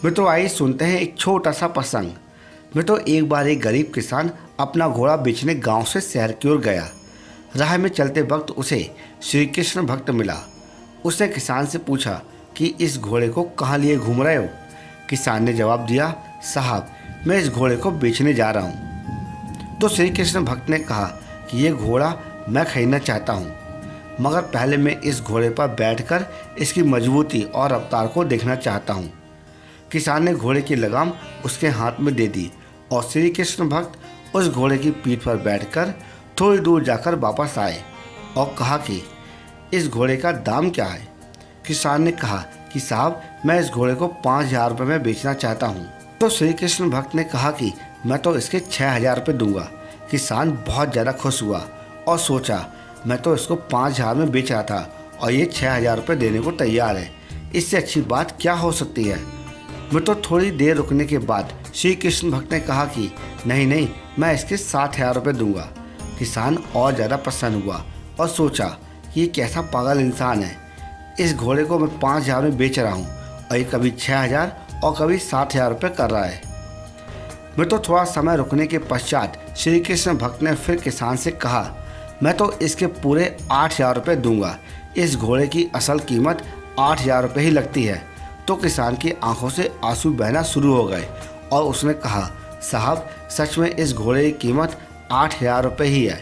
मित्रों आइए सुनते हैं एक छोटा सा प्रसंग। मित्रों एक बार एक गरीब किसान अपना घोड़ा बेचने गांव से शहर की ओर गया। राह में चलते वक्त उसे श्री कृष्ण भक्त मिला। उसने किसान से पूछा कि इस घोड़े को कहाँ लिए घूम रहे हो। किसान ने जवाब दिया, साहब मैं इस घोड़े को बेचने जा रहा हूँ। तो श्री कृष्ण भक्त ने कहा कि ये घोड़ा मैं खरीदना चाहता हूँ, मगर पहले मैं इस घोड़े पर बैठकर इसकी मजबूती और रफ्तार को देखना चाहता हूँ। किसान ने घोड़े की लगाम उसके हाथ में दे दी और श्री कृष्ण भक्त उस घोड़े की पीठ पर बैठकर थोड़ी दूर जाकर वापस आए और कहा कि इस घोड़े का दाम क्या है। किसान ने कहा कि साहब मैं इस घोड़े को 5,000 रुपये में बेचना चाहता हूँ। तो श्री कृष्ण भक्त ने कहा कि मैं तो इसके 6,000 रुपये दूंगा। किसान बहुत ज़्यादा खुश हुआ और सोचा मैं तो इसको 5,000 में बेच रहा था और ये 6,000 रुपये देने को तैयार है, इससे अच्छी बात क्या हो सकती है। मित्रों थोड़ी देर रुकने के बाद श्री कृष्ण भक्त ने कहा कि नहीं, मैं इसके 60,000 रुपये दूंगा। किसान और ज़्यादा प्रसन्न हुआ और सोचा कि ये कैसा पागल इंसान है, इस घोड़े को मैं 5,000 में बेच रहा हूँ और ये कभी 6,000 और कभी 60,000 रुपये कर रहा है। मित्रों थोड़ा समय रुकने के पश्चात श्री कृष्ण भक्त ने फिर किसान से कहा, मैं तो इसके पूरे 8,000 रुपये दूंगा। इस घोड़े की असल कीमत 8,000 रुपये ही लगती है। तो किसान की आंखों से आंसू बहना शुरू हो गए और उसने कहा, साहब सच में इस घोड़े की कीमत 8,000 रुपये ही है।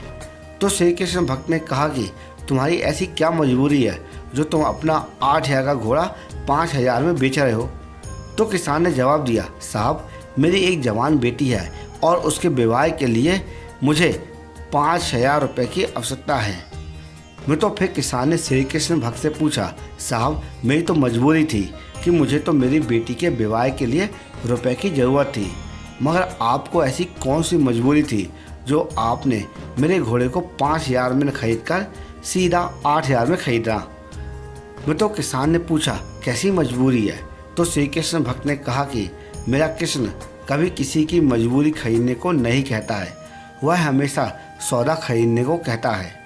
तो श्री कृष्ण भक्त ने कहा कि तुम्हारी ऐसी क्या मजबूरी है जो तुम अपना 8,000 का घोड़ा 5,000 में बेच रहे हो। तो किसान ने जवाब दिया, साहब मेरी एक जवान बेटी है और उसके विवाह के लिए मुझे 5,000 रुपये की आवश्यकता है। मैं तो फिर किसान ने श्री कृष्ण भक्त से पूछा, साहब मेरी तो मजबूरी थी कि मुझे तो मेरी बेटी के विवाह के लिए रुपए की ज़रूरत थी, मगर आपको ऐसी कौन सी मजबूरी थी जो आपने मेरे घोड़े को 5,000 में खरीद कर सीधा 8,000 में खरीदा। मैं तो किसान ने पूछा, कैसी मजबूरी है। तो श्री कृष्ण भक्त ने कहा कि मेरा कृष्ण कभी किसी की मजबूरी खरीदने को नहीं कहता है, वह हमेशा सौदा खरीदने को कहता है।